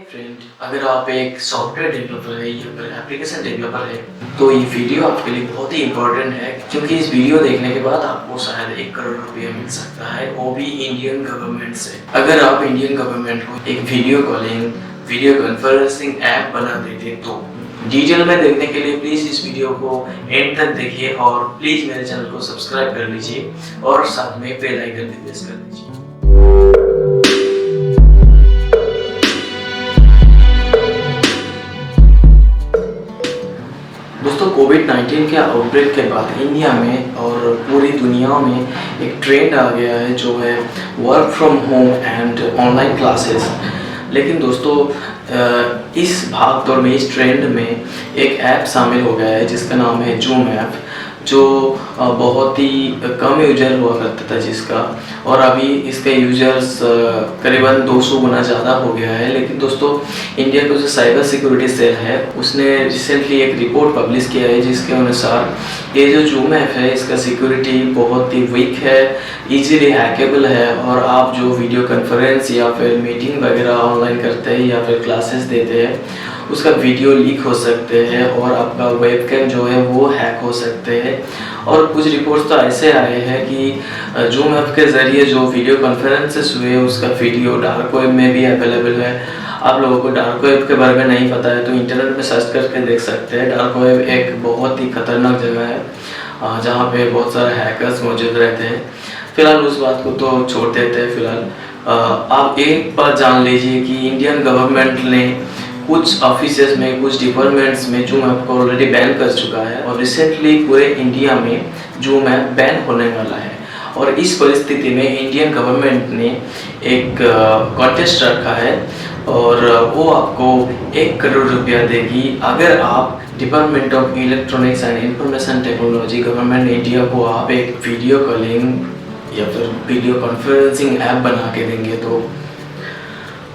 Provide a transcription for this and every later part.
Friend, अगर आप एक सॉफ्टवेयर डेवलपर है या फिर एप्लीकेशन डेवलपर है तो ये वीडियो आपके लिए बहुत ही इम्पोर्टेंट है, क्योंकि इस वीडियो देखने के बाद आपको शायद 1 करोड़ रुपया मिल सकता है, वो भी इंडियन गवर्नमेंट से। अगर आप इंडियन गवर्नमेंट को एक video calling, video conferencing app बना देते तो डिटेल में देखने के लिए प्लीज़ इस वीडियो को एंड तक देखिए और प्लीज़ मेरे चैनल को सब्सक्राइब कर लीजिए और साथ में बेल आइकन भी प्रेस कर दीजिए। दोस्तों, कोविड-19 के आउटब्रेक के बाद इंडिया में और पूरी दुनिया में एक ट्रेंड आ गया है जो है work from home and online classes. लेकिन दोस्तों, इस भाग दौड़ में, इस ट्रेंड में एक ऐप शामिल हो गया है जिसका नाम है जूम ऐप, जो बहुत ही कम यूजर हुआ करता था जिसका, और अभी इसके यूजर्स करीबन 200 गुना ज़्यादा हो गया है। लेकिन दोस्तों, इंडिया का जो साइबर सिक्योरिटी सेल है उसने रिसेंटली एक रिपोर्ट पब्लिश किया है जिसके अनुसार ये जो जूम ऐप है इसका सिक्योरिटी बहुत ही वीक है, इजीली हैकेबल है, और आप जो वीडियो कॉन्फ्रेंस या फिर मीटिंग वगैरह ऑनलाइन करते हैं या फिर क्लासेस देते हैं उसका वीडियो लीक हो सकते हैं और आपका वेबकैम जो है वो हैक हो सकते हैं। और कुछ रिपोर्ट्स तो ऐसे आए हैं कि जूम ऐप के ज़रिए जो वीडियो कॉन्फ्रेंसेस हुए उसका वीडियो डार्क वेब में भी अवेलेबल है। आप लोगों को डार्क वेब के बारे में नहीं पता है तो इंटरनेट में सर्च करके देख सकते हैं। डार्क वेब एक बहुत ही खतरनाक जगह है जहाँ पे बहुत सारे हैकर्स मौजूद रहते हैं। फिलहाल उस बात को तो छोड़ देते हैं। फिलहाल आप एक बात जान लीजिए कि इंडियन गवर्नमेंट ने कुछ ऑफिसेज में, कुछ डिपार्टमेंट्स में जूम ऐप को ऑलरेडी बैन कर चुका है और रिसेंटली पूरे इंडिया में जूम ऐप बैन होने वाला है। और इस परिस्थिति में इंडियन गवर्नमेंट ने एक कॉन्टेस्ट रखा है और वो आपको 1 करोड़ रुपया देगी अगर आप department of electronics and information technology government India को आप एक वीडियो कॉलिंग या फिर वीडियो कॉन्फ्रेंसिंग ऐप बना के देंगे। तो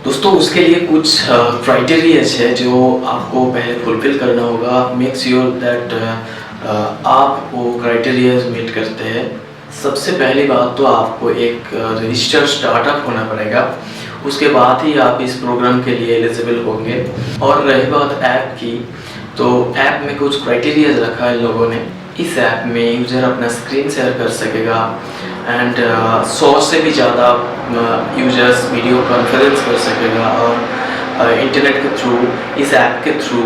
दोस्तों, उसके लिए कुछ क्राइटेरियाज है जो आपको पहले फुलफिल करना होगा। मेक श्योर दैट आप वो क्राइटेरियाज मीट करते हैं। सबसे पहली बात तो आपको एक रजिस्टर्ड स्टार्टअप होना पड़ेगा, उसके बाद ही आप इस प्रोग्राम के लिए एलिजिबल होंगे। और रही बात ऐप की, तो ऐप में कुछ क्राइटेरियाज रखा है लोगों ने। इस ऐप में यूज़र अपना स्क्रीन शेयर कर सकेगा एंड 100 से भी ज़्यादा यूजर्स वीडियो कॉन्फ्रेंस कर सकेगा और इंटरनेट के थ्रू, इस ऐप के थ्रू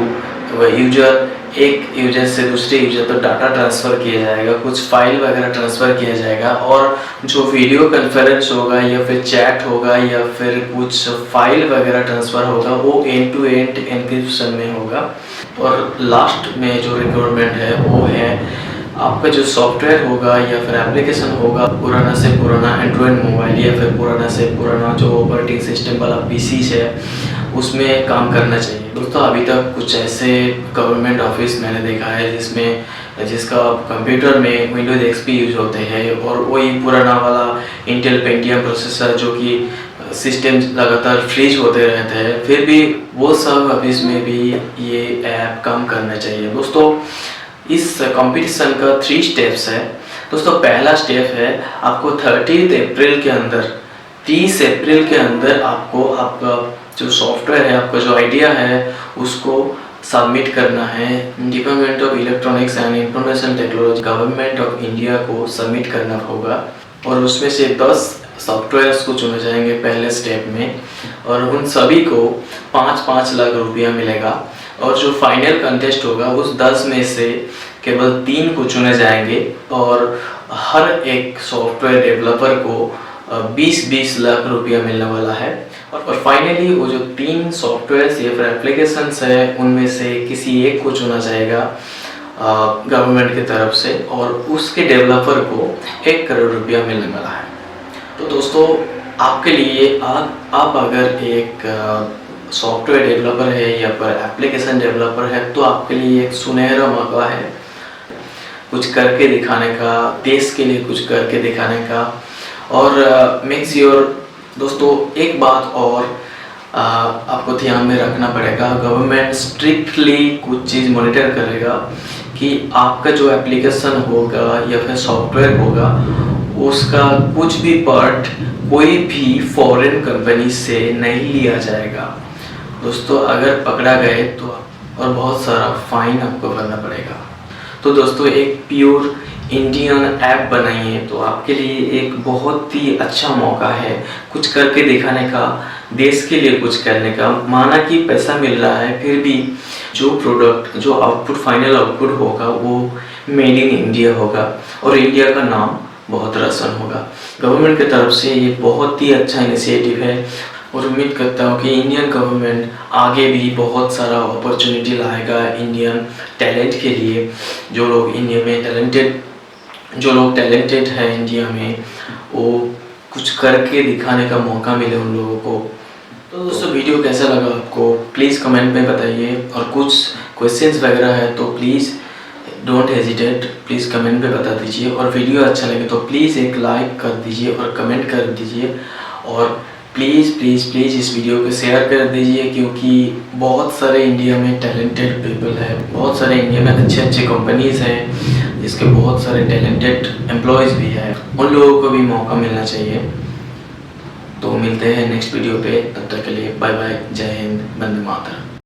एक यूजर से दूसरे यूजर तक डाटा ट्रांसफ़र किया जाएगा, कुछ फाइल वगैरह ट्रांसफ़र किया जाएगा, और जो वीडियो कॉन्फ्रेंस होगा या फिर चैट होगा या फिर कुछ फाइल वगैरह ट्रांसफ़र होगा वो एंड टू एंड एन्क्रिप्शन में होगा। और लास्ट में जो रिक्वायरमेंट है वो है आपका जो सॉफ्टवेयर होगा या फिर एप्लीकेशन होगा पुराना से पुराना एंड्रॉयड मोबाइल या फिर पुराना से पुराना जो ऑपरेटिंग सिस्टम वाला पीसीज है उसमें काम करना चाहिए। दोस्तों, अभी तक कुछ ऐसे गवर्नमेंट ऑफिस मैंने देखा है जिसका कंप्यूटर में विंडोज एक्सपी यूज होते हैं और वही पुराना वाला इंटेल पेंटियम प्रोसेसर जो कि सिस्टम लगातार फ्रीज होते रहते हैं, फिर भी वो सब ऑफिस में भी ये ऐप काम करना चाहिए। दोस्तों, इस कंपटीशन का 3 स्टेप्स है। दोस्तों, पहला स्टेप है आपको 30 अप्रैल के अंदर, 30 अप्रैल के अंदर आपको आपका जो सॉफ्टवेयर है, आपका जो आइडिया है उसको सबमिट करना है department of electronics and information technology government of India को सबमिट करना होगा। और उसमें से 10 सॉफ्टवेयर्स को चुने जाएंगे पहले स्टेप में और उन सभी को 5-5 लाख रुपया मिलेगा। और जो फाइनल कंटेस्ट होगा उस 10 में से केवल 3 को चुने जाएंगे और हर एक सॉफ्टवेयर डेवलपर को 20-20 लाख रुपया मिलने वाला है। और फाइनली वो जो 3 सॉफ्टवेयर्स या फिर एप्लीकेशंस है उनमें से किसी एक को चुना जाएगा गवर्नमेंट की तरफ से और उसके डेवलपर को 1 करोड़ रुपया मिलने वाला है। तो दोस्तों, आपके लिए आप अगर एक सॉफ्टवेयर डेवलपर है या फिर एप्लीकेशन डेवलपर है तो आपके लिए एक सुनहरा मौका है कुछ करके दिखाने का, देश के लिए कुछ करके दिखाने का। और मेक श्योर दोस्तों, एक बात और आपको ध्यान में रखना पड़ेगा, गवर्नमेंट स्ट्रिक्टली कुछ चीज़ मॉनिटर करेगा कि आपका जो एप्लीकेशन होगा या फिर सॉफ्टवेयर होगा उसका कुछ भी पार्ट कोई भी फॉरेन कंपनी से नहीं लिया जाएगा। दोस्तों अगर पकड़ा गए तो और बहुत सारा फाइन आपको भरना पड़ेगा। तो दोस्तों एक प्योर इंडियन ऐप बनाइए तो आपके लिए एक बहुत ही अच्छा मौका है कुछ करके दिखाने का, देश के लिए कुछ करने का। माना कि पैसा मिल रहा है, फिर भी जो प्रोडक्ट, जो आउटपुट, फाइनल आउटपुट होगा वो मेड इन इंडिया होगा और इंडिया का नाम बहुत रोशन होगा। गवर्नमेंट की तरफ से ये बहुत ही अच्छा इनिशिएटिव है और उम्मीद करता हूँ कि इंडियन गवर्नमेंट आगे भी बहुत सारा अपॉर्चुनिटी लाएगा इंडियन टैलेंट के लिए। जो लोग इंडिया में टैलेंटेड है इंडिया में, वो कुछ करके दिखाने का मौका मिले उन लोगों को। तो दोस्तों वीडियो कैसा लगा आपको प्लीज़ कमेंट में बताइए, और कुछ क्वेश्चंस वगैरह है तो please don't hesitate, please comment में बता दीजिए। और वीडियो अच्छा लगे तो प्लीज़ एक लाइक कर दीजिए और कमेंट कर दीजिए, और प्लीज़ प्लीज़ प्लीज़ इस वीडियो को शेयर कर दीजिए, क्योंकि बहुत सारे इंडिया में टैलेंटेड पीपल है, बहुत सारे इंडिया में अच्छे अच्छे कंपनीज़ हैं जिसके बहुत सारे टैलेंटेड एम्प्लॉयज़ भी है, उन लोगों को भी मौका मिलना चाहिए। तो मिलते हैं नेक्स्ट वीडियो पे, तब तक के लिए बाय बाय, जय हिंद, वंदे मातरम।